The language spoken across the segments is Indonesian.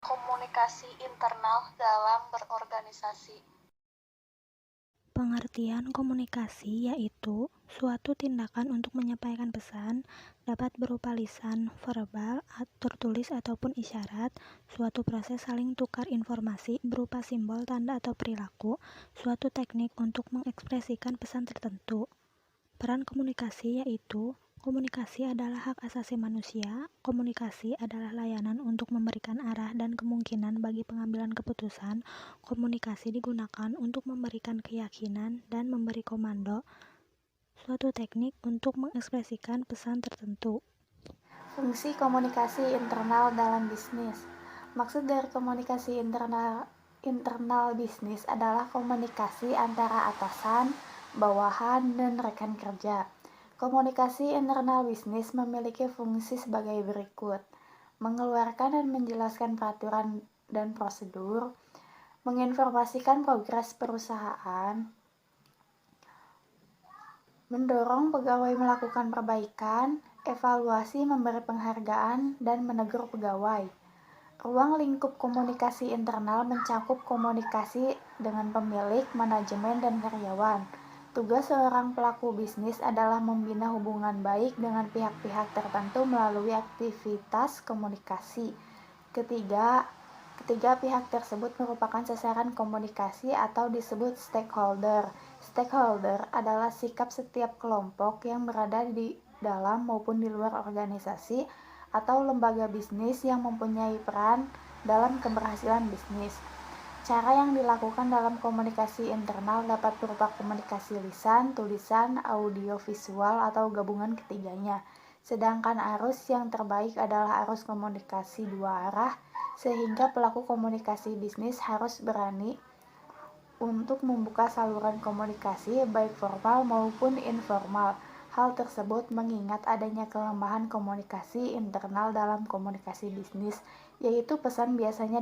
Komunikasi internal dalam berorganisasi. Pengertian komunikasi yaitu suatu tindakan untuk menyampaikan pesan, dapat berupa lisan, verbal, tertulis ataupun isyarat, suatu proses saling tukar informasi berupa simbol, tanda, atau perilaku, suatu teknik untuk mengekspresikan pesan tertentu. Peran komunikasi yaitu komunikasi adalah hak asasi manusia. Komunikasi adalah layanan untuk memberikan arah dan kemungkinan bagi pengambilan keputusan. Komunikasi digunakan untuk memberikan keyakinan dan memberi komando, suatu teknik untuk mengekspresikan pesan tertentu. Fungsi komunikasi internal dalam bisnis. Maksud dari komunikasi internal bisnis adalah komunikasi antara atasan, bawahan, dan rekan kerja. Komunikasi internal bisnis memiliki fungsi sebagai berikut: mengeluarkan dan menjelaskan peraturan dan prosedur, menginformasikan progres perusahaan, mendorong pegawai melakukan perbaikan, evaluasi, memberi penghargaan, dan menegur pegawai. Ruang lingkup komunikasi internal mencakup komunikasi dengan pemilik, manajemen, dan karyawan. Tugas seorang pelaku bisnis adalah membina hubungan baik dengan pihak-pihak tertentu melalui aktivitas komunikasi. Ketiga pihak tersebut merupakan sasaran komunikasi atau disebut stakeholder. Stakeholder adalah sikap setiap kelompok yang berada di dalam maupun di luar organisasi atau lembaga bisnis yang mempunyai peran dalam keberhasilan bisnis. Cara yang dilakukan dalam komunikasi internal dapat berupa komunikasi lisan, tulisan, audio, visual, atau gabungan ketiganya. Sedangkan arus yang terbaik adalah arus komunikasi dua arah, sehingga pelaku komunikasi bisnis harus berani untuk membuka saluran komunikasi baik formal maupun informal. Hal tersebut mengingat adanya kelemahan komunikasi internal dalam komunikasi bisnis, yaitu pesan biasanya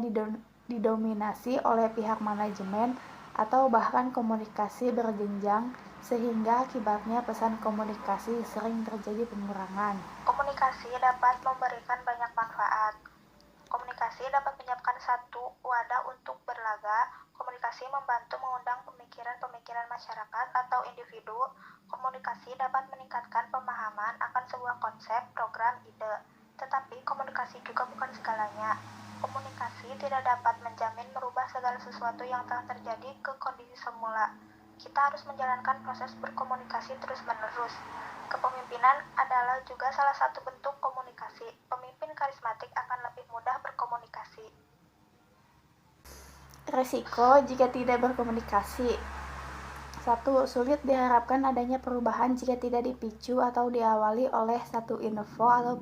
didominasi oleh pihak manajemen atau bahkan komunikasi berjenjang, sehingga akibatnya pesan komunikasi sering terjadi pengurangan. Komunikasi dapat memberikan banyak manfaat. Komunikasi dapat menyiapkan satu wadah untuk berlaga. Komunikasi membantu mengundang pemikiran-pemikiran masyarakat atau individu. Komunikasi dapat meningkatkan pemahaman akan sebuah konsep, program, ide. Tetapi komunikasi juga bukan segalanya. Komunikasi tidak dapat menjamin merubah segala sesuatu yang telah terjadi ke kondisi semula. Kita harus menjalankan proses berkomunikasi terus-menerus. Kepemimpinan adalah juga salah satu bentuk komunikasi. Pemimpin karismatik akan lebih mudah berkomunikasi. Resiko jika tidak berkomunikasi. 1. Sulit diharapkan adanya perubahan jika tidak dipicu atau diawali oleh satu info atau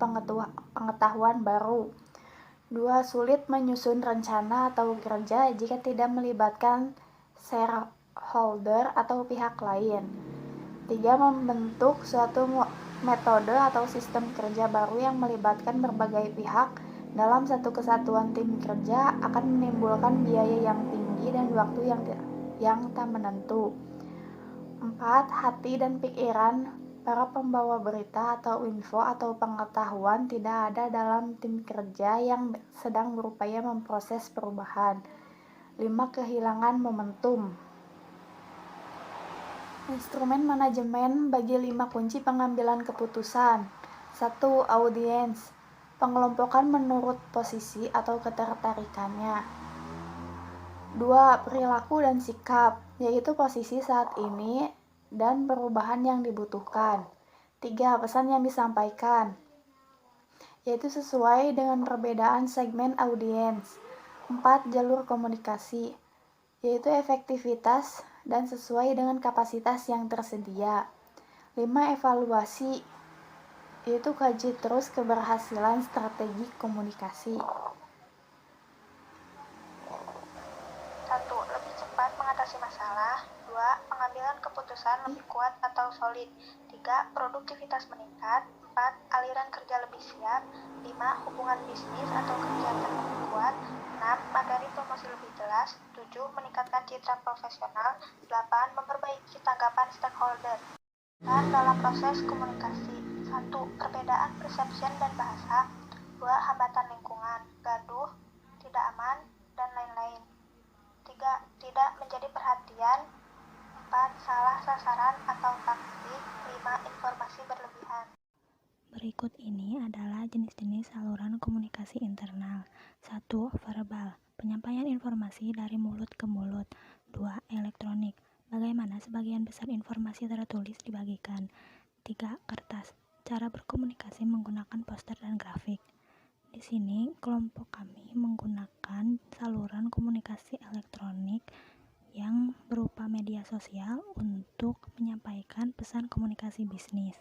pengetahuan baru. 2. Sulit menyusun rencana atau kerja jika tidak melibatkan shareholder atau pihak lain. 3. Membentuk suatu metode atau sistem kerja baru yang melibatkan berbagai pihak dalam satu kesatuan tim kerja akan menimbulkan biaya yang tinggi dan waktu yang tak menentu. 4. Hati dan pikiran para pembawa berita atau info atau pengetahuan tidak ada dalam tim kerja yang sedang berupaya memproses perubahan. 5. Kehilangan momentum. Instrumen manajemen bagi 5 kunci pengambilan keputusan. 1. Audiens. Pengelompokan menurut posisi atau ketertarikannya. 2. Perilaku dan sikap, yaitu posisi saat ini dan perubahan yang dibutuhkan. 3. Pesan yang disampaikan, yaitu sesuai dengan perbedaan segmen audiens. 4. Jalur komunikasi, yaitu efektivitas dan sesuai dengan kapasitas yang tersedia. 5. Evaluasi, yaitu kaji terus keberhasilan strategi komunikasi. 1. Lebih cepat mengatasi masalah. 2. Pengambilan keputusan lebih kuat atau solid. 3. Produktivitas meningkat. 4. Aliran kerja lebih siap. 5. Hubungan bisnis atau kegiatan lebih kuat. 6. Materi promosi lebih jelas. 7. Meningkatkan citra profesional. 8. Memperbaiki tanggapan stakeholder. Dan dalam proses komunikasi. 1. Perbedaan persepsi dan bahasa. 2. Hambatan lingkungan. Gaduh, tidak aman. sasaran atau taktik. 5. Informasi berlebihan. Berikut ini adalah jenis-jenis saluran komunikasi internal. 1. Verbal, penyampaian informasi dari mulut ke mulut. 2. Elektronik, bagaimana sebagian besar informasi tertulis dibagikan. 3. Kertas, cara berkomunikasi menggunakan poster dan grafik. Di sini, kelompok kami menggunakan saluran komunikasi elektronik yang berupa media sosial untuk menyampaikan pesan komunikasi bisnis.